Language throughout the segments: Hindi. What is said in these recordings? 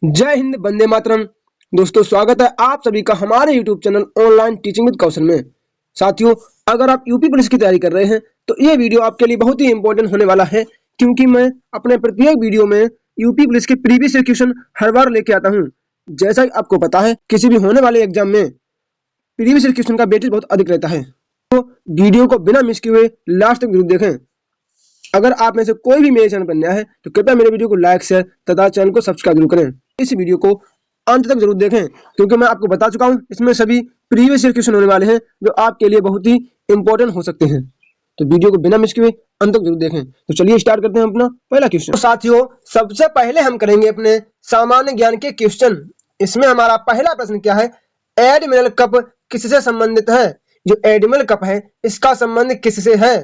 जय हिंद, वंदे मातरम। दोस्तों, स्वागत है आप सभी का हमारे YouTube channel online teaching with Kaushal में। साथियों, अगर आप यूपी पुलिस की तैयारी कर रहे हैं तो ये वीडियो आपके लिए बहुत ही इंपॉर्टेंट होने वाला है, क्योंकि मैं अपने प्रत्येक वीडियो में यूपी पुलिस के प्रीवियस ईयर क्वेश्चन हर बार लेके आता हूँ। जैसा कि आपको पता है, किसी भी होने वाले एग्जाम में प्रीवियस ईयर क्वेश्चन का वेटेज बहुत अधिक रहता है, तो वीडियो को बिना मिस किए हुए लास्ट तक जरूर देखें। अगर आप में से कोई भी मेरे चैनल पर नया है तो कृपया मेरे वीडियो को लाइक, शेयर तथा चैनल को सब्सक्राइब जरूर करें। इस वीडियो को अंत तक जरूर देखें, क्योंकि मैं आपको बता चुका हूं इसमें सभी प्रीवियस ईयर क्वेश्चन होने वाले हैं जो आपके लिए बहुत ही इंपॉर्टेंट हो सकते हैं। तो वीडियो को बिना मिस किए अंत तक जरूर देखें। तो चलिए स्टार्ट करते हैं अपना पहला क्वेश्चन। तो साथियों, सबसे पहले हम करेंगे अपने सामान्य ज्ञान के क्वेश्चन। इसमें हमारा पहला प्रश्न क्या है? एडमिरल कप किससे संबंधित है? जो एडमिरल कप है इसका संबंध किससे है?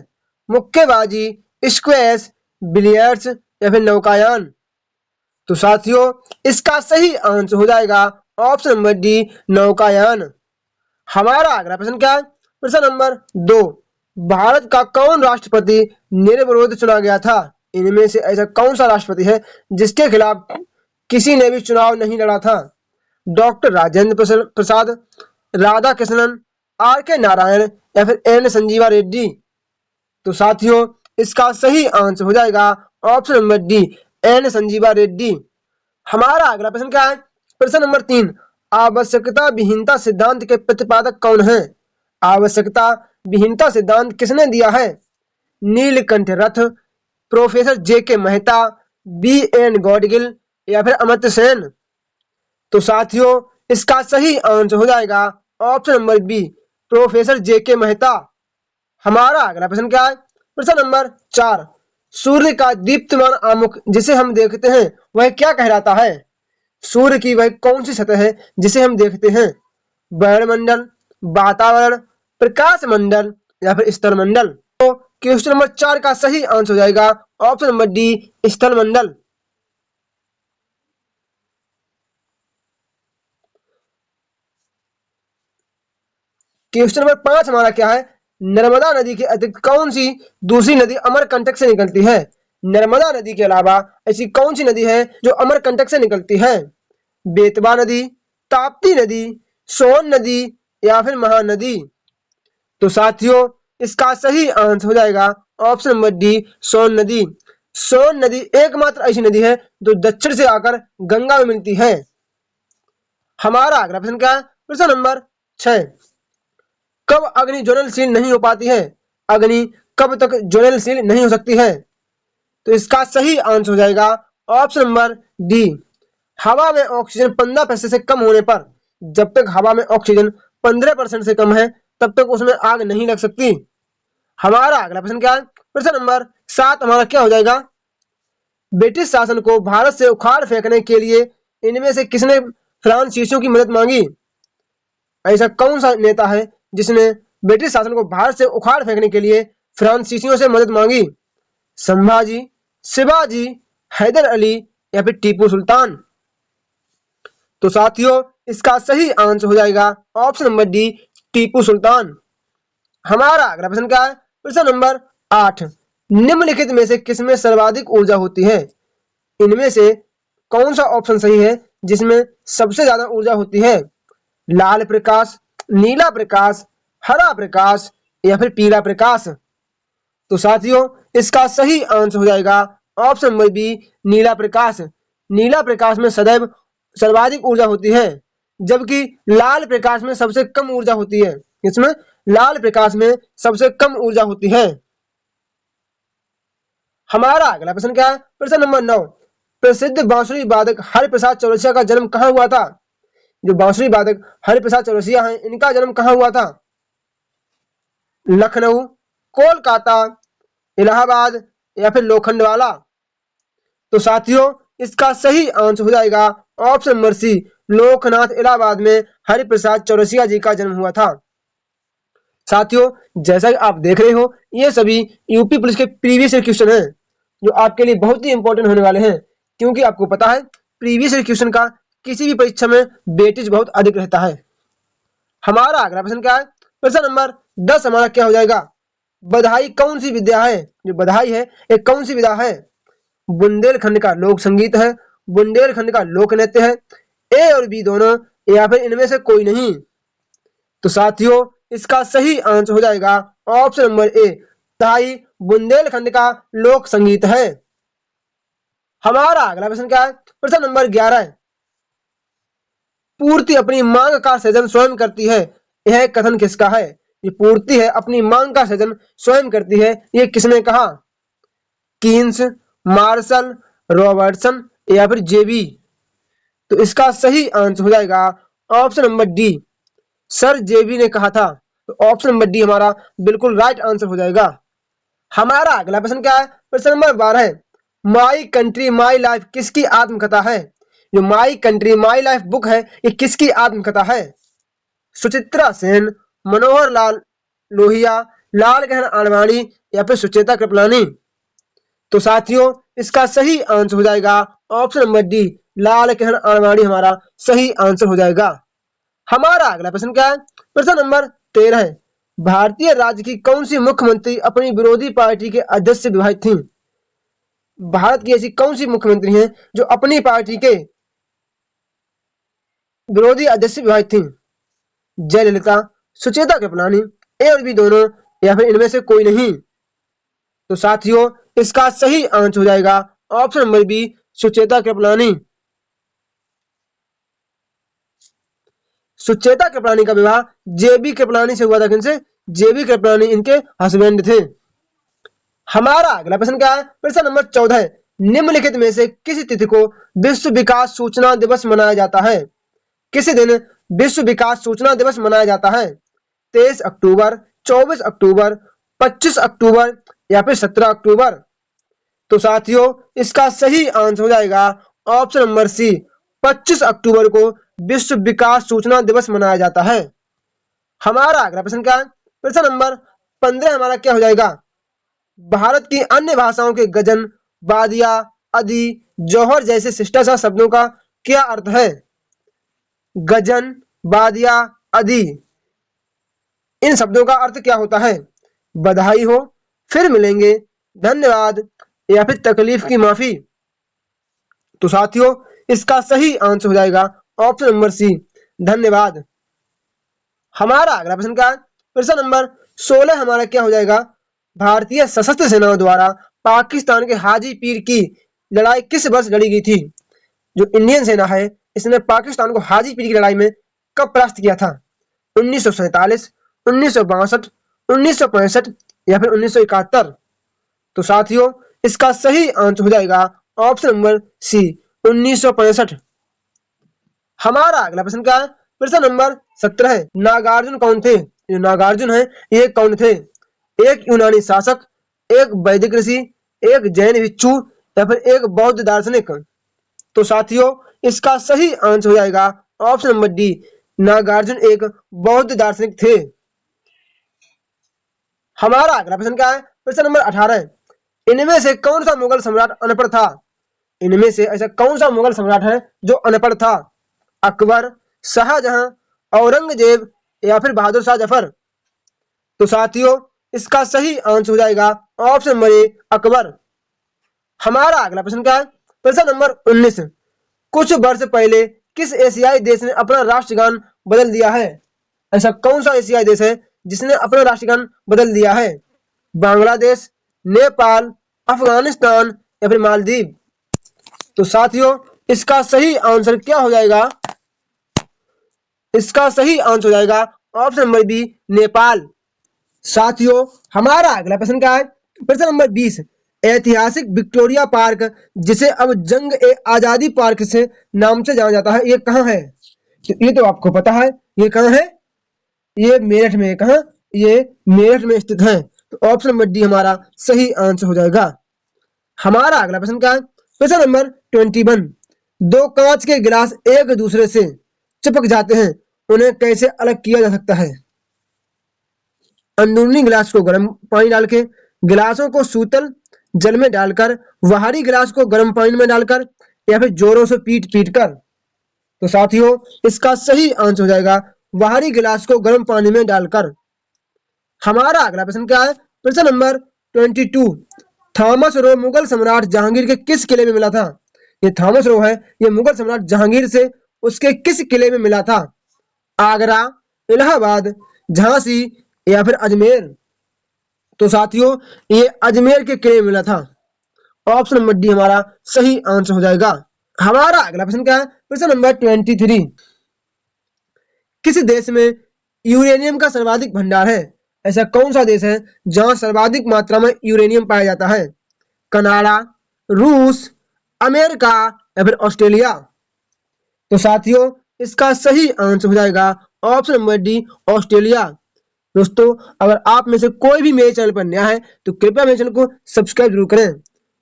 मुक्केबाजी, स्क्वैश, बिलियर्ड्स या फिर नौकायान? तो साथियों, इसका सही आंसर हो जाएगा ऑप्शन नंबर डी, नौकायान। हमारा अगला प्रश्न क्या है? प्रश्न नंबर 2, भारत का कौन राष्ट्रपति निर्विरोध चुना गया था? इनमें से ऐसा कौन सा राष्ट्रपति है जिसके खिलाफ किसी ने भी चुनाव नहीं लड़ा था? Doctor Rajendra Prasad, Radha Krishnan, R K Narayan या फिर एन संजीवा रेड्डी? तो साथियों, इसका सही आंसर हो जाएगा option number D, N Sanjiva Reddy. हमारा अगला प्रश्न क्या है? प्रश्न नंबर 3, आवश्यकता विहीनता सिद्धांत के प्रतिपादक कौन है? आवश्यकता विहीनता सिद्धांत किसने दिया है? नीलकंठ रथ, professor J K Mehta, B N Gadgil या फिर अमर्त्य सेन? तो साथियों, इसका सही आंसर हो जाएगा option number B, professor J K Mehta. हमारा अगला प्रश्न क्या है? प्रश्न नंबर 4, सूर्य का दीप्तमान आमुख जिसे हम देखते हैं वह क्या कहलाता है? सूर्य की वह कौन सी सतह है जिसे हम देखते हैं? वायुमंडल, वातावरण, प्रकाश मंडल या फिर स्थल मंडल? तो क्वेश्चन नंबर 4 का सही आंसर हो जाएगा ऑप्शन नंबर डी, स्थल मंडल। क्वेश्चन नंबर 5 हमारा क्या है? नर्मदा नदी के अतिरिक्त कौन सी दूसरी नदी अमरकंटक से निकलती है? नर्मदा नदी के अलावा ऐसी कौन सी नदी है जो अमरकंटक से निकलती है? बेतवा नदी, ताप्ती नदी, सोन नदी या फिर महानदी? तो साथियों, इसका सही आंसर हो जाएगा ऑप्शन नंबर डी, सोन नदी। सोन नदी एकमात्र ऐसी नदी है जो दक्षिण से आकर गंगा में मिलती है। हमारा अगला प्रश्न क्या है? प्रश्न नंबर 6, कब अग्नि ज्वलनशील नहीं हो पाती है? अग्नि कब तक ज्वलनशील नहीं हो सकती है? तो इसका सही आंसर हो जाएगा ऑप्शन नंबर डी, हवा में ऑक्सीजन 15% से कम होने पर। जब तक हवा में ऑक्सीजन 15% से कम है तब तक उसमें आग नहीं लग सकती। हमारा अगला प्रश्न क्या है? प्रश्न नंबर 7 हमारा क्या हो जाएगा? ब्रिटिश शासन को भारत से उखाड़ फेंकने के लिए इनमें से किसने फ्रांसीसियों की मदद मांगी? ऐसा कौन सा नेता है जिसने ब्रिटिश शासन को भारत से उखाड़ फेंकने के लिए फ्रांसीसियों से मदद मांगी? संभाजी, शिवाजी, हैदर अली या फिर टीपू सुल्तान? तो साथियों, इसका सही आंसर हो जाएगा option number D, Tipu Sultan. हमारा अगला प्रश्न क्या है? प्रश्न नंबर 8, निम्नलिखित में से किसमें सर्वाधिक ऊर्जा होती है? इनमें से कौन सा ऑप्शन सही है जिसमें सबसे ज्यादा ऊर्जा होती है? लाल प्रकाश, नीला प्रकाश, हरा प्रकाश या फिर पीला प्रकाश? तो साथियों, इसका सही आंसर हो जाएगा ऑप्शन नंबर बी, नीला प्रकाश। नीला प्रकाश में सदैव सर्वाधिक ऊर्जा होती है, जबकि लाल प्रकाश में सबसे कम ऊर्जा होती है। इसमें लाल प्रकाश में सबसे कम ऊर्जा होती है। हमारा अगला प्रश्न क्या है? प्रश्न नंबर 9, प्रसिद्ध बांसुरी वादक हरिप्रसाद चौरसिया का जन्म कहाँ हुआ था? जो बांसुरी वादक हरिप्रसाद चौरसिया हैं इनका जन्म कहाँ हुआ था? लखनऊ, कोलकाता, इलाहाबाद या फिर लोखंडवाला? तो साथियों, इसका सही आंसर हो जाएगा option number C, Loknath, Allahabad में हरिप्रसाद चौरसिया जी का जन्म हुआ था। साथियों, जैसा कि आप देख रहे हो, ये सभी यूपी पुलिस के प्रीवियस ईयर क्वेश्चन हैं जो आपके लिए बहुत ही इंपॉर्टेंट होने वाले हैं, क्योंकि आपको पता है प्रीवियस ईयर क्वेश्चन का किसी भी परीक्षा में वेटेज बहुत अधिक रहता है। हमारा अगला प्रश्न क्या है? प्रश्न नंबर 10 हमारा क्या हो जाएगा? बधाई कौन सी विद्या है? जो बधाई है एक कौन सी विधा है? बुंदेलखंड का लोक संगीत है, बुंदेलखंड का लोक नृत्य है? ए और बी दोनों या फिर इनमें से कोई नहीं? तो साथियों इसका सही आंसर हो जाएगा ऑप्शन नंबर ए, ताई बुंदेलखंड का लोक संगीत है। हमारा अगला प्रश्न क्या है? प्रश्न नंबर 11 है, पूर्ति अपनी मांग का सृजन स्वयं करती है, यह कथन किसका है? ये पूर्ति है अपनी मांग का सृजन स्वयं करती है, ये किसने कहा? कीन्स, मार्शल, रॉबर्टसन या फिर जेबी? तो इसका सही आंसर हो जाएगा ऑप्शन नंबर डी, सर जेबी ने कहा था। तो ऑप्शन नंबर डी हमारा बिल्कुल राइट आंसर हो जाएगा। हमारा अगला प्रश्न क्या है? प्रश्न नंबर 12 है, माई कंट्री माई लाइफ किसकी आत्मकथा है? जो my country my life book है ये किसकी आत्मकथा है? सुचित्रा सेन, मनोहर लाल लोहिया, लाल गहन आडवाणी या फिर सुचेता कृपलानी? तो साथियों इसका सही आंसर हो जाएगा ऑप्शन नंबर डी, लाल गहन आडवाणी हमारा सही आंसर हो जाएगा। हमारा अगला प्रश्न क्या है? प्रश्न नंबर 13 है, भारतीय राज्य की कौन सी मुख्यमंत्री अपनी विरोधी पार्टी के अध्यक्ष से विवाहित थी? भारत की ऐसी कौन सी मुख्यमंत्री हैं जो अपनी पार्टी के विरोधी अध्यक्ष से विवाहित थी? जयललिता, सुचेता कृपलानी, ए और बी दोनों या फिर इनमें से कोई नहीं? तो साथियों इसका सही आंसर हो जाएगा option number B, Sucheta Kripalani. Sucheta Kripalani का विवाह जेबी कृपलानी से हुआ था। किनसे? जेबी कृपलानी इनके हस्बैंड थे। हमारा अगला प्रश्न क्या है? प्रश्न नंबर 14 है, निम्नलिखित में से किसी तिथि को विश्व विकास सूचना दिवस मनाया जाता है? किसी दिन विश्व विकास सूचना दिवस मनाया जाता है? 23 अक्टूबर, 24 अक्टूबर, 25 अक्टूबर या फिर 17 अक्टूबर? तो साथियों इसका सही आंसर हो जाएगा ऑप्शन नंबर सी, 25 अक्टूबर को विश्व विकास सूचना दिवस मनाया जाता है। हमारा अगला प्रश्न क्या है? प्रश्न नंबर 15 हमारा क्या हो जाएगा? भारत की अन्य भाषाओं के गजन, बादिया, अदी, जौहर जैसे शिष्टाचार शब्दों का क्या अर्थ है? गजन, बादिया, अदी, इन शब्दों का अर्थ क्या होता है? बधाई हो, फिर मिलेंगे, धन्यवाद या फिर तकलीफ की माफी? तो साथियों इसका सही आंसर हो जाएगा ऑप्शन नंबर सी, धन्यवाद। हमारा अगला प्रश्न क्या है? प्रश्न नंबर 16 हमारा क्या हो जाएगा? भारतीय सशस्त्र सेनाओं द्वारा पाकिस्तान के हाजी पीर की लड़ाई किस वर्ष लड़ी गई थी? जो इंडियन सेना है इसने पाकिस्तान को हाजी पीर की लड़ाई में कब परास्त किया था? 1947, 1962, 1965 या फिर 1971? तो साथियों इसका सही आंसर हो जाएगा ऑप्शन नंबर सी, 1965। हमारा अगला प्रश्न क्या है? प्रश्न नंबर 17 है, नागार्जुन कौन थे? जो नागार्जुन है ये कौन थे? एक यूनानी शासक, एक वैदिक ऋषि, एक जैन भिक्षु या फिर एक बौद्ध दार्शनिक? तो साथियों इसका सही आंसर हो जाएगा ऑप्शन नंबर डी, नागार्जुन एक बौद्ध दार्शनिक थे। हमारा अगला प्रश्न क्या है? प्रश्न नंबर 18 है, इनमें से कौन सा मुगल सम्राट अनपढ़ था? इनमें से ऐसा कौन सा मुगल सम्राट है जो अनपढ़ था? अकबर, शाहजहां, औरंगजेब या फिर बहादुर शाह जफर? तो साथियों इसका सही आंसर हो जाएगा ऑप्शन नंबर ए, अकबर। हमारा अगला प्रश्न क्या है? प्रश्न नंबर 19, कुछ वर्ष पहले किस एशियाई देश ने अपना राष्ट्रगान बदल दिया है? ऐसा कौन सा एशियाई देश है जिसने अपना राष्ट्रगान बदल दिया है? बांग्लादेश, नेपाल, अफगानिस्तान या फिर मालदीव? तो साथियों इसका सही आंसर क्या हो जाएगा? इसका सही आंसर हो जाएगा ऑप्शन नंबर बी, नेपाल। साथियों हमारा अगला प्रश्न क्या है? प्रश्न नंबर 20, ऐतिहासिक विक्टोरिया पार्क जिसे अब जंग ए आजादी पार्क से नाम से जाना जाता है ये कहाँ है? ये तो आपको पता है, ये कहाँ है? ये मेरठ में। कहाँ? ये मेरठ में स्थित है। तो ऑप्शन नंबर डी हमारा सही आंसर हो जाएगा। हमारा अगला प्रश्न क्या है? प्रश्न नंबर 21, दो कांच के गिलास एक दूसरे से चिपक जाते हैं, उन्हें कैसे अलग किया जा सकता है? अंदरूनी गिलास को गर्म पानी डाल के, गिलासों को सूतल जल में डालकर, बाहरी गिलास को गर्म पानी में डालकर या फिर जोरों से पीट पीट कर? तो साथियों इसका सही आंसर हो जाएगा बाहरी गिलास को गर्म पानी में डालकर। हमारा अगला प्रश्न क्या है? प्रश्न नंबर 22, थॉमस रो मुगल सम्राट जहांगीर के किस किले में मिला था? ये थॉमस रो है, ये मुगल सम्राट जहांगीर से उसके किस किले में मिला था? आगरा, इलाहाबाद, झांसी या फिर अजमेर? तो साथियों ये अजमेर के किले में मिला था। ऑप्शन नंबर डी हमारा सही आंसर हो जाएगा। हमारा अगला प्रश्न क्या है? प्रश्न नंबर 23। किस देश में यूरेनियम का सर्वाधिक भंडार है? ऐसा कौन सा देश है जहां सर्वाधिक मात्रा में यूरेनियम पाया जाता है? कनाडा, रूस, अमेरिका या फिर ऑस्ट्रेलिया? तो साथियों इसका सही आंसर हो जाएगा ऑप्शन नंबर डी, ऑस्ट्रेलिया। दोस्तों अगर आप में से कोई भी मेरे चैनल पर नया है तो कृपया मेरे चैनल को सब्सक्राइब जरूर करें।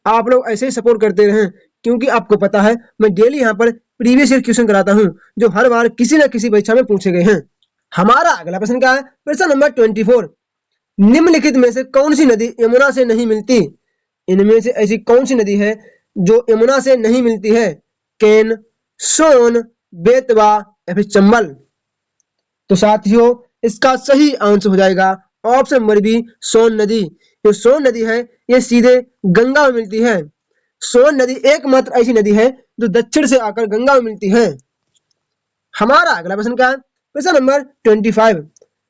आप लोग ऐसे ही सपोर्ट करते रहें, क्योंकि आपको पता है मैं डेली यहाँ पर प्रीवियस ईयर क्वेश्चन कराता हूँ जो हर बार किसी न किसी परीक्षा में पूछे गए हैं। हमारा अगला प्रश्न क्या है? प्रश्न नंबर 24। निम्नलिखित में से कौन सी नदी यमुना से नहीं मिलती? इनमें से ऐसी कौन सी नदी है जो यमुना से नहीं मिलती है? केन, सोन, बेतवा या फिर चंबल? तो साथियों इसका सही आंसर हो जाएगा ऑप्शन नंबर बी, सोन नदी। जो सोन नदी है ये सीधे गंगा में मिलती है। सोन नदी एकमात्र ऐसी नदी है जो दक्षिण से आकर गंगा में मिलती है। हमारा अगला प्रश्न क्या है? प्रश्न नंबर 25।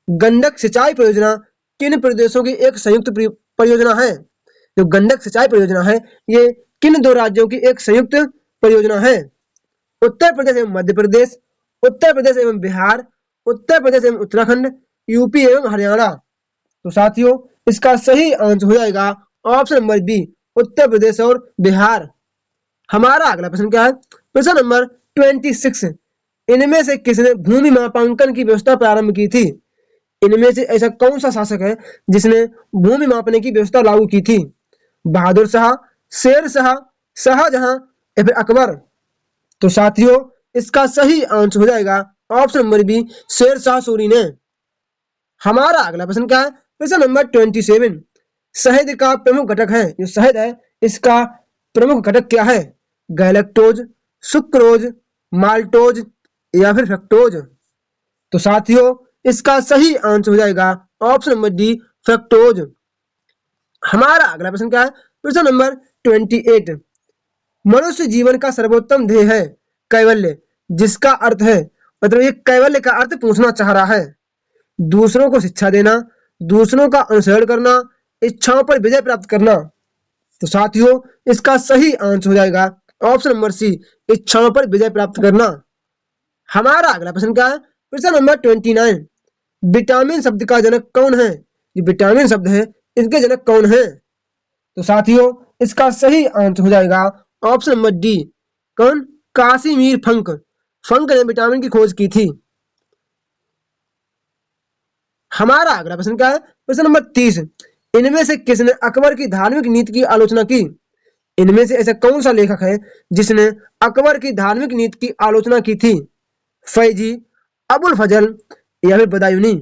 गंडक सिंचाई परियोजना किन प्रदेशों की एक संयुक्त परियोजना है? जो गंडक सिंचाई परियोजना है ये किन दो राज्यों की एक संयुक्त परियोजना है? उत्तर प्रदेश एवं मध्य प्रदेश, उत्तर प्रदेश एवं बिहार, उत्तर प्रदेश एवं उत्तराखंड, यूपी एवं हरियाणा? तो साथियों इसका सही आंसर हो जाएगा option number B, Uttar Pradesh और बिहार। हमारा अगला प्रश्न क्या है? प्रश्न नंबर 26। इनमें से किसने भूमि मापांकन की व्यवस्था प्रारंभ की थी? इनमें से ऐसा कौन सा शासक है जिसने भूमि मापने की व्यवस्था लागू की थी? बहादुर शाह, शेर शाह, शाहजहां या फिर अकबर? तो साथियों इसका सही आंसर हो जाएगा option number B, Sher Shah Suri ने। हमारा अगला प्रश्न क्या है? प्रश्न नंबर 27। शहद का प्रमुख घटक है, जो शहद है इसका प्रमुख घटक क्या है? गैलेक्टोज, सुक्रोज, माल्टोज या फिर फ्रक्टोज? तो साथियों इसका सही आंसर हो जाएगा ऑप्शन नंबर डी, फ्रक्टोज। हमारा अगला प्रश्न क्या है? प्रश्न नंबर 28। मनुष्य जीवन का सर्वोत्तम ध्येय है कैवल्य, जिसका अर्थ है, मतलब ये कैवल्य का अर्थ पूछना चाह रहा है, दूसरों को शिक्षा देना, दूसरों का अनुसरण करना, इच्छाओं पर विजय प्राप्त करना? तो साथियों इसका सही आंसर हो जाएगा ऑप्शन नंबर सी, इच्छाओं पर विजय प्राप्त करना। हमारा अगला प्रश्न क्या है? प्रश्न नंबर 29। विटामिन शब्द का जनक कौन है? ये विटामिन शब्द है इसके जनक कौन है? तो साथियों इसका सही आंसर हो जाएगा ऑप्शन नंबर डी, कौन? कासिमीर फंक। फंक ने विटामिन की खोज की थी। हमारा अगला प्रश्न क्या है? प्रश्न नंबर 30। इनमें से किसने अकबर की धार्मिक नीति की आलोचना की? इनमें से ऐसा कौन सा लेखक है जिसने अकबर की धार्मिक नीति की आलोचना की थी? फैजी, अबुल फजल या फिर बदायूनी?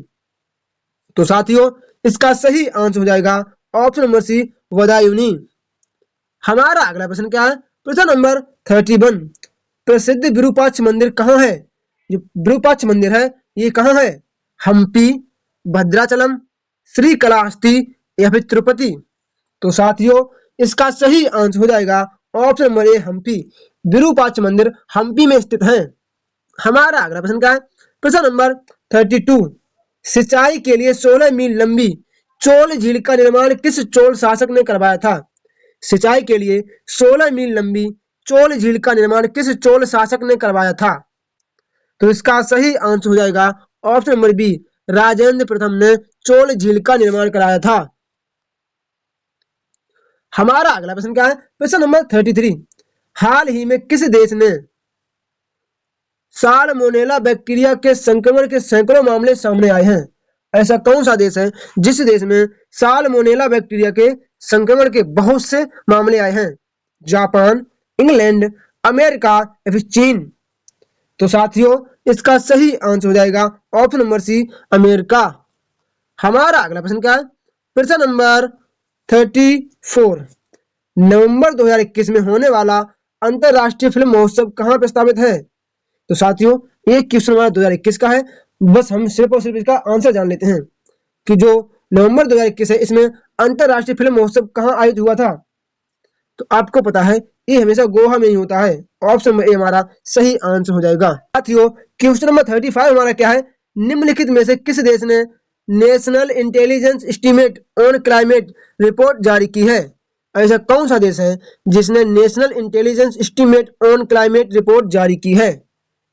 तो साथियों इसका सही आंसर हो जाएगा ऑप्शन नंबर सी, बदायूनी। हमारा अगला प्रश्न क्या है? प्रश्न नंबर 31। प्रसिद्ध विरूपाक्ष मंदिर कहाँ है? जो विरूपाक्ष मंदिर है ये कहाँ है? हम्पी, भद्राचलम, श्रीकालाहस्ती या फिर तिरुपति? तो साथियों इसका सही आंसर हो जाएगा option number A, Hampi. Virupaksha मंदिर हम्पी में स्थित है। हमारा अगला प्रश्न क्या है? प्रश्न नंबर 32। सिंचाई के लिए 16 मील लंबी चोल झील का निर्माण किस चोल शासक ने करवाया था? सिंचाई के लिए 16 मील लंबी चोल झील का निर्माण किस चोल शासक ने करवाया था? तो इसका सही आंसर हो जाएगा ऑप्शन नंबर बी, राजेंद्र प्रथम ने चोल झील का निर्माण कराया था। हमारा अगला प्रश्न क्या है? प्रश्न नंबर 33। हाल ही में किस देश ने साल्मोनेला बैक्टीरिया के संक्रमण के सैकड़ों मामले सामने आए हैं? ऐसा कौन सा देश है जिस देश में साल्मोनेला बैक्टीरिया के संक्रमण के बहुत से मामले आए हैं? जापान, इंग्लैंड, अमेरिका या फिर चीन? तो साथियों इसका सही आंसर हो जाएगा ऑप्शन नंबर सी, अमेरिका। हमारा अगला प्रश्न क्या है? प्रश्न नंबर 34। नवंबर 2021 में होने वाला अंतरराष्ट्रीय फिल्म महोत्सव कहाँ प्रस्तावित है? तो साथियों ये क्वेश्चन हमारा 2021 का है। बस हम सिर्फ और सिर्फ इसका आंसर जान लेते हैं कि जो नवंबर 2021 है इसमें अंतरराष्ट्रीय फिल्म महोत्सव कहाँ आयोजित हुआ था। तो आपको पता है ये हमेशा गोवा में ही होता है। ऑप्शन नंबर ए हमारा सही आंसर हो जाएगा। साथियों क्वेश्चन नंबर 35 हमारा क्या है, निम्नलिखित में से किस देश ने national intelligence estimate on climate report जारी की है? ऐसा कौन सा देश है जिसने national intelligence estimate on climate report जारी की है?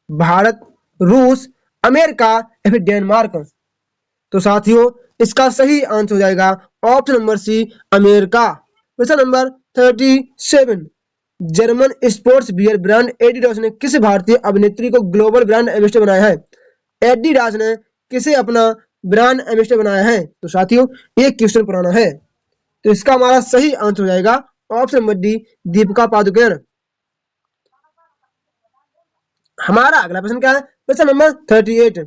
भारत, रूस, अमेरिका या फिर डेनमार्क? तो साथियों इसका सही आंसर हो जाएगा option number C, America. Question number 37, German sports wear brand Adidas ने किस भारतीय अभिनेत्री को ग्लोबल ब्रांड एम्बेसडर बनाया है? एडिडास ने किसे अपना ब्रांड एम्बेसडर बनाया है? तो साथियों ये क्वेश्चन पुराना है, तो इसका हमारा सही आंसर हो जाएगा option number D, Deepika Padukone. हमारा अगला प्रश्न क्या है, क्वेश्चन नंबर 38,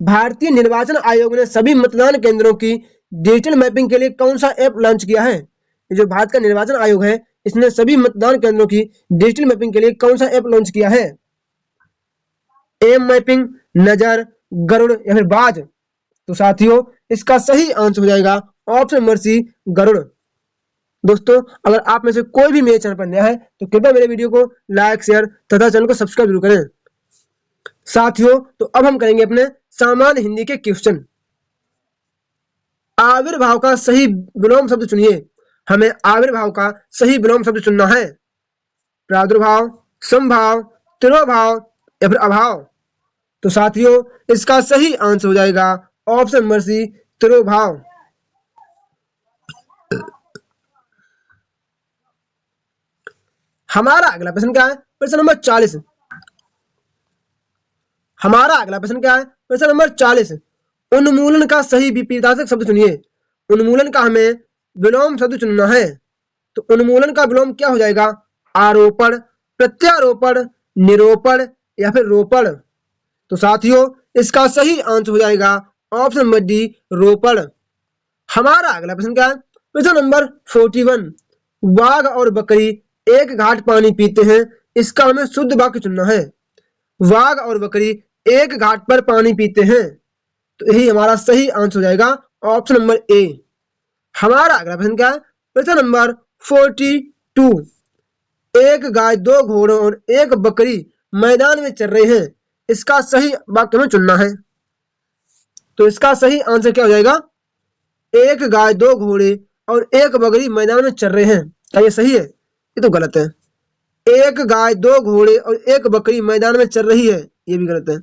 भारतीय निर्वाचन आयोग ने सभी मतदान केंद्रों की डिजिटल मैपिंग के लिए कौन सा ऐप लॉन्च किया है? जो भारत का निर्वाचन आयोग है इसने सभी मतदान केंद्रों की डिजिटल मैपिंग के लिए कौन सा ऐप लॉन्च किया है? एम मैपिंग, नजर, गरुड़ या फिर बाज? तो साथियों इसका सही आंसर हो जाएगा ऑप्शन नंबर सी, गरुड़। दोस्तों अगर आप में से कोई भी मेरे चैनल पर नया है तो कृपया मेरे वीडियो को लाइक, शेयर तथा चैनल को सब्सक्राइब जरूर करें। साथियों तो अब हम करेंगे अपने सामान्य हिंदी के क्वेश्चन। आविर्भाव का सही विलोम शब्द चुनिए। हमें आविर्भाव का सही विलोम शब्द चुनना है। प्रादुर्भाव, समभाव, तिरोभाव या फिर अभाव? तो साथियों इसका सही आंसर हो जाएगा ऑप्शन नंबर सी, तिरोभाव। हमारा अगला प्रश्न क्या है, प्रश्न नंबर 40। हमारा अगला प्रश्न क्या है, प्रश्न नंबर 40, उन्मूलन का सही विपरीतार्थक शब्द चुनिए। उन्मूलन का हमें विलोम शब्द चुनना है। तो उन्मूलन का विलोम क्या हो जाएगा? आरोपण, प्रत्यारोपण, निरूपण या फिर रोपण? तो साथियों इसका सही आंसर हो जाएगा ऑप्शन नंबर डी, रोपण। हमारा अगला प्रश्न क्या है, प्रश्न नंबर 41, बाघ और बकरी एक घाट पानी पीते हैं, इसका हमें शुद्ध वाक्य चुनना है। बाघ और बकरी एक घाट पर पानी पीते हैं, तो यही हमारा सही आंसर हो जाएगा ऑप्शन नंबर ए। हमारा अगला प्रश्न क्या है, प्रश्न नंबर 42, एक गाय, दो घोड़ों और एक बकरी मैदान में चल रहे हैं, इसका सही वाक्य हमें चुनना है। तो इसका सही आंसर क्या हो जाएगा? एक गाय, दो घोड़े और एक बकरी मैदान में चल रहे हैं। क्या ये सही है? ये तो गलत है। एक गाय, दो घोड़े और एक बकरी मैदान में चल रही है, ये भी गलत है।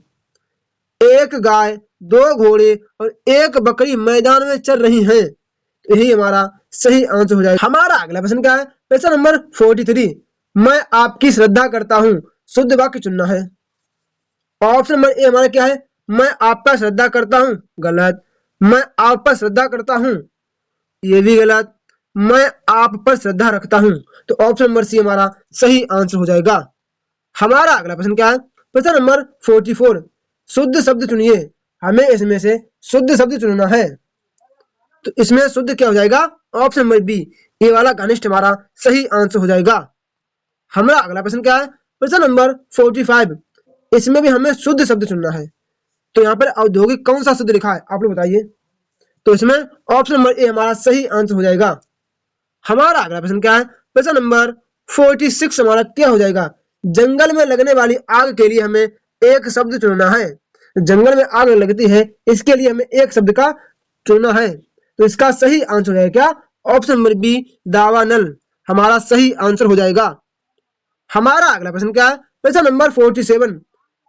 एक गाय, दो घोड़े और एक बकरी मैदान में चल रही हैं, तो यही हमारा सही आंसर हो जाएगा। हमारा अगला प्रश्न क्या है, प्रश्न नंबर 43, मैं आपकी श्रद्धा करता हूं, शुद्ध वाक्य चुनना है। ऑप्शन नंबर ए हमारा क्या है, मैं आपका श्रद्धा करता हूं, गलत। मैं आप पर श्रद्धा करता हूं, ये भी गलत। मैं आप पर श्रद्धा रखता हूं, तो ऑप्शन नंबर सी हमारा सही आंसर हो जाएगा। हमारा अगला प्रश्न क्या है, प्रश्न नंबर 44, शुद्ध शब्द चुनिए। हमें इसमें से शुद्ध शब्द चुनना है, तो इसमें शुद्ध क्या हो जाएगा? ऑप्शन नंबर बी, ये वाला घनिष्ठ हमारा सही आंसर हो जाएगा। हमारा अगला प्रश्न क्या है, प्रश्न नंबर 45, इसमें भी हमें शुद्ध शब्द चुनना है। तो यहाँ पर औद्योगिक कौन सा शब्द लिखा है आप लोग बताइए। तो इसमें ऑप्शन नंबर ए हमारा सही आंसर हो जाएगा। हमारा अगला प्रश्न क्या है, प्रश्न नंबर 46 हमारा क्या हो जाएगा? जंगल में लगने वाली आग के लिए हमें एक शब्द चुनना है। जंगल में आग लगती है, इसके लिए हमें एक शब्द का चुनना है, तो इसका सही आंसर है क्या? ऑप्शन नंबर बी, दावानल हमारा सही आंसर हो जाएगा। हमारा अगला प्रश्न क्या है, प्रश्न नंबर 47,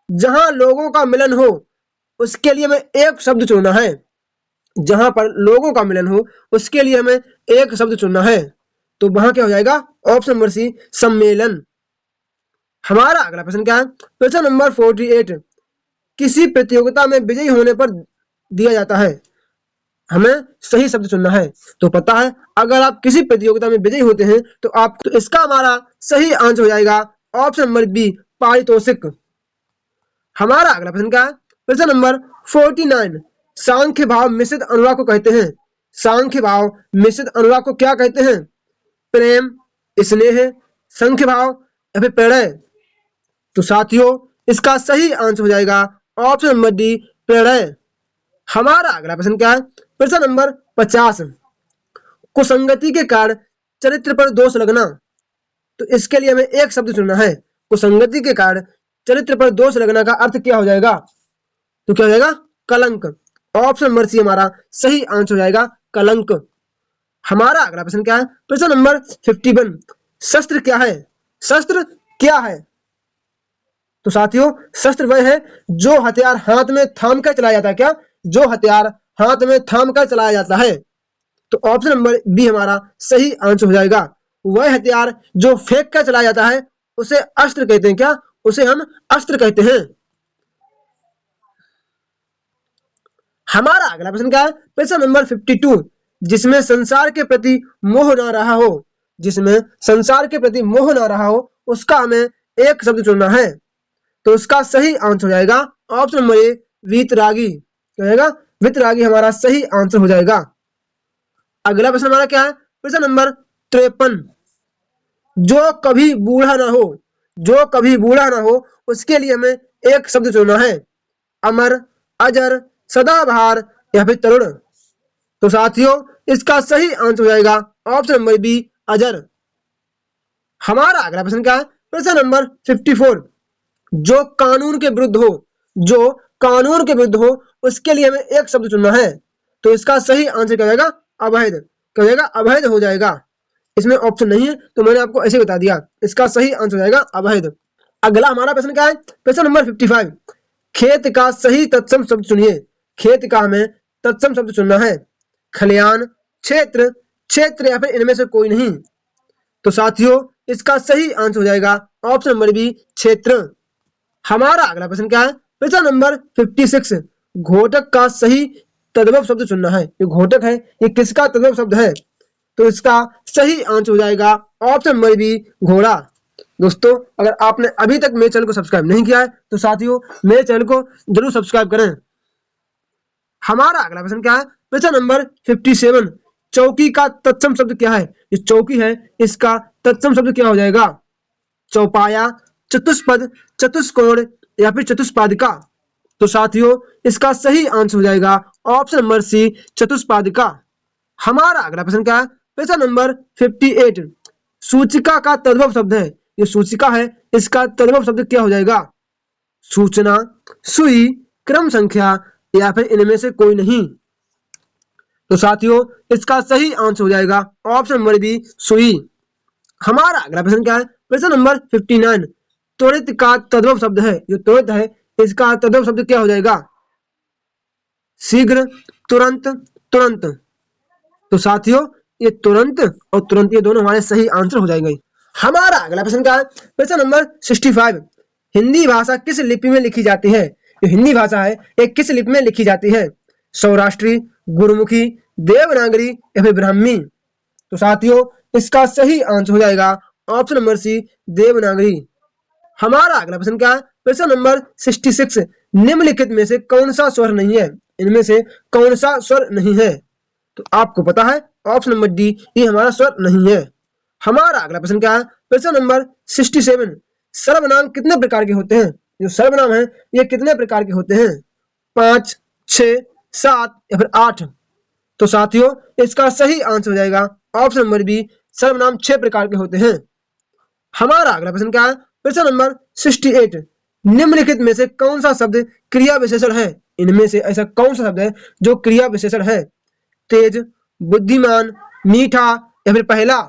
जहां लोगों का मिलन हो उसके लिए हमें एक शब्द चुनना है। जहां पर लोगों का मिलन हो उसके लिए हमें एक शब्द चुनना है, तो वहां क्या हो जाएगा? ऑप्शन नंबर सी, सम्मेलन। हमारा अगला प्रश्न क्या है, प्रश्न नंबर 48, किसी प्रतियोगिता में विजयी होने पर दिया जाता है। हमें सही शब्द चुनना है। तो पता है अगर आप किसी प्रतियोगिता में विजयी होते हैं तो आप, तो इसका हमारा सही आंसर हो जाएगा ऑप्शन नंबर बी, पारितोषिक। हमारा अगला प्रश्न क्या है, प्रश्न नंबर 49, सांख्य भाव मिश्रित अनुराग को कहते हैं। सांख्य भाव मिश्रित अनुराग को क्या कहते हैं? प्रेम, स्नेह, संख्य भाव या फिर प्रणय? तो साथियों इसका सही आंसर हो जाएगा ऑप्शन नंबर डी, प्रणय। हमारा अगला प्रश्न क्या है, प्रश्न नंबर 50, कुसंगति के कारण चरित्र पर दोष लगना, तो इसके लिए हमें एक शब्द चुनना है। कुसंगति के कारण चरित्र पर दोष लगना का अर्थ क्या हो जाएगा? तो क्या हो जाएगा? कलंक। ऑप्शन नंबर सी हमारा सही आंसर हो जाएगा, कलंक। हमारा अगला प्रश्न क्या है? प्रश्न नंबर 51, शस्त्र क्या है? शस्त्र क्या है? तो साथियों, शस्त्र वह है जो हथियार हाथ में थाम कर चलाया जाता है। क्या? जो हथियार हाथ में थाम कर चलाया जाता है। तो ऑप्शन नंबर बी हमारा सही आंसर हो जाएगा। वह हथियार जो फेंक कर चलाया जाता है उसे अस्त्र कहते हैं। क्या? उसे हम अस्त्र कहते हैं। हमारा अगला प्रश्न क्या है? प्रश्न नंबर 52, जिसमें संसार के प्रति मोह ना रहा हो, जिसमें संसार के प्रति मोह ना रहा हो, उसका हमें एक शब्द चुनना है। तो उसका सही आंसर हो जाएगा ऑप्शन नंबर ए, वीतरागी। क्या होगा? वीतरागी हमारा सही आंसर हो जाएगा। अगला प्रश्न हमारा क्या है? प्रश्न नंबर 53, जो कभी बूढ़ा ना हो, जो कभी बूढ़ा ना हो, उसके लिए हमें एक शब्द चुनना है। अमर, अजर, सदाबहार या फिर तरुण। तो साथियों, इसका सही आंसर हो जाएगा ऑप्शन नंबर बी, अजर। हमारा अगला प्रश्न क्या है? प्रश्न नंबर 54, जो कानून के विरुद्ध हो, जो कानून के विरुद्ध हो, उसके लिए हमें एक शब्द चुनना है। तो इसका सही आंसर क्या हो जाएगा? अवैध। क्या हो जाएगा? अवैध हो जाएगा। इसमें ऑप्शन नहीं है तो मैंने आपको ऐसे बता दिया। इसका सही आंसर हो जाएगा अवैध। अगला हमारा प्रश्न क्या है? प्रश्न नंबर 55, खेत का सही तत्सम शब्द चुनिए। खेत का हमें तत्सम शब्द चुनना है। खलियान, क्षेत्र, क्षेत्र या फिर इनमें से कोई नहीं। तो साथियों, इसका सही आंसर हो जाएगा ऑप्शन नंबर बी, क्षेत्र। हमारा अगला प्रश्न क्या है? प्रश्न नंबर 56, घोटक का सही तद्भव शब्द चुनना है। ये घोटक है, ये किसका तद्भव शब्द है? तो इसका सही आंसर हो जाएगा ऑप्शन नंबर बी, घोड़ा। दोस्तों, अगर आपने अभी तक मेरे चैनल को सब्सक्राइब नहीं किया है तो साथियों मेरे चैनल को जरूर सब्सक्राइब करें। हमारा अगला प्रश्न क्या है? प्रश्न नंबर 57, चौकी का तत्सम शब्द क्या है? ये चौकी है, इसका तत्सम शब्द क्या हो जाएगा? चौपाया, चतुष्पद, चतुष्कोण या फिर चतुष्पादिका। तो साथियों, इसका सही आंसर हो जाएगा ऑप्शन नंबर सी, चतुष्पादिका। हमारा अगला प्रश्न क्या है? प्रश्न नंबर 58, सूचिका का तद्भव शब्द है। ये सूचिका है, इसका तद्भव शब्द क्या हो जाएगा? सूचना, सुई, क्रम संख्या या फिर इनमें से कोई नहीं। तो साथियों, इसका सही आंसर हो जाएगा ऑप्शन नंबर बी, सुई। हमारा अगला प्रश्न क्या है? प्रश्न नंबर 59, त्वरित का तद्भव शब्द है। जो त्वरित है, इसका तद्भव शब्द क्या हो जाएगा? शीघ्र, तुरंत, तुरंत। तो साथियों, ये तुरंत और तुरंत ये दोनों हमारे सही आंसर हो जाएंगे। हमारा अगला प्रश्न क्या है? प्रश्न नंबर 65, हिंदी भाषा किस लिपि में लिखी जाती है? जो हिंदी भाषा है, ये किस लिपि में लिखी जाती है? सौराष्ट्री, गुरुमुखी, देवनागरी या फिर ब्राह्मी। तो साथियों, इसका सही आंसर हो जाएगा ऑप्शन नंबर सी, देवनागरी। हमारा अगला प्रश्न क्या है? प्रश्न नंबर 66, निम्नलिखित में से कौन सा स्वर नहीं है? इनमें से कौन सा स्वर नहीं है? तो आपको पता है ऑप्शन नंबर डी, ये हमारा स्वर नहीं है। हमारा अगला प्रश्न क्या है? प्रश्न नंबर 67, सर्वनाम कितने प्रकार के होते हैं? जो सर्वनाम है, ये कितने प्रकार के होते हैं? 5, 6, 7 या फिर 8। तो साथियों, इसका सही आंसर हो जाएगा ऑप्शन नंबर बी, सर्वनाम 6 प्रकार के होते हैं। हमारा अगला प्रश्न क्या है? प्रश्न नंबर 68, निम्नलिखित में से कौन सा शब्द क्रिया विशेषण है? इनमें से ऐसा कौन सा शब्द है जो क्रिया विशेषण है? तेज, बुद्धिमान, मीठा या फिर पहला।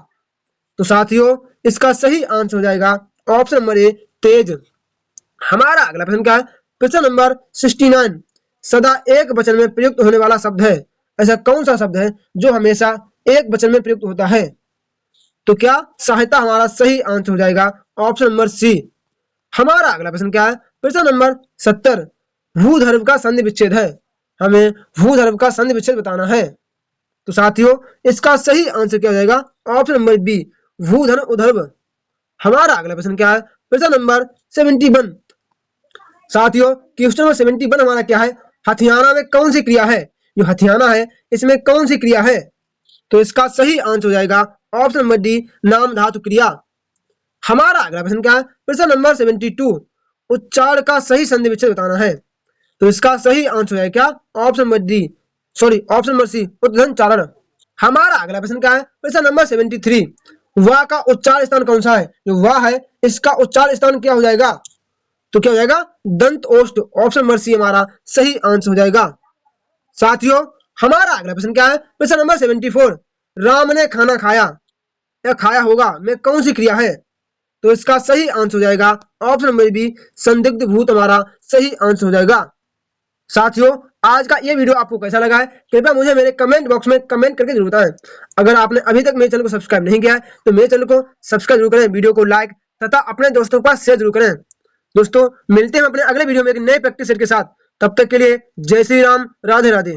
तो साथियों, इसका सही आंसर हो जाएगा ऑप्शन नंबर ए, तेज। हमारा अगला प्रश्न क्या है? प्रश्न नंबर 69, सदा एक वचन में प्रयुक्त होने वाला शब्द है। ऐसा कौन सा शब्द है जो हमेशा एक वचन में प्रयुक्त होता है? तो क्या सहायता हमारा सही आंसर हो जाएगा ऑप्शन नंबर सी। हमारा अगला प्रश्न क्या है? प्रश्न नंबर 70, भूधर्व का संधि विच्छेद है। हमें भूधर्व का संधि विच्छेद बताना है। तो साथियों, इसका सही आंसर क्या हो जाएगा? ऑप्शन नंबर बी, भूधन उधर्व। हमारा अगला प्रश्न क्या है? प्रश्न नंबर 71, साथियों क्वेश्चन नंबर 71 हमारा क्या है? हथियाना में कौन सी क्रिया है? जो हथियाना है, इसमें कौन सी क्रिया है? तो इसका सही आंसर हो जाएगा ऑप्शन नंबर डी, नाम धातु क्रिया। हमारा अगला प्रश्न क्या है? प्रश्न नंबर 72, उच्चारण का सही संधि विच्छेद बताना है। तो इसका सही आंसर है क्या? Option number D, sorry option number C, Udgam Charan. हमारा अगला प्रश्न क्या है? प्रश्न नंबर 73, वाह का उच्चार स्थान कौन सा है? जो वाह है इसका उच्चार स्थान क्या हो जाएगा? तो क्या हो जाएगा? दंत ओष्ठ। ऑप्शन नंबर सी हमारा सही आंसर हो जाएगा। साथियों हमारा अगला प्रश्न क्या है? प्रश्न नंबर 74, राम ने खाना खाया या खाया होगा में कौन सी क्रिया है? तो इसका सही आंसर हो जाएगा ऑप्शन नंबर बी, संदिग्ध भूत हमारा सही आंसर हो जाएगा। साथियों आज का ये वीडियो आपको कैसा लगा है कृपया मुझे मेरे कमेंट बॉक्स में कमेंट करके जरूर बताएं। अगर आपने अभी तक मेरे चैनल को सब्सक्राइब नहीं किया है तो मेरे चैनल को सब्सक्राइब जरूर करें, वीडियो को लाइक तथा अपने दोस्तों के पास शेयर जरूर करें। दोस्तों मिलते हैं अपने अगले वीडियो में एक नए प्रैक्टिस सेट के साथ। तब तक के लिए जय श्री राम, राधे राधे।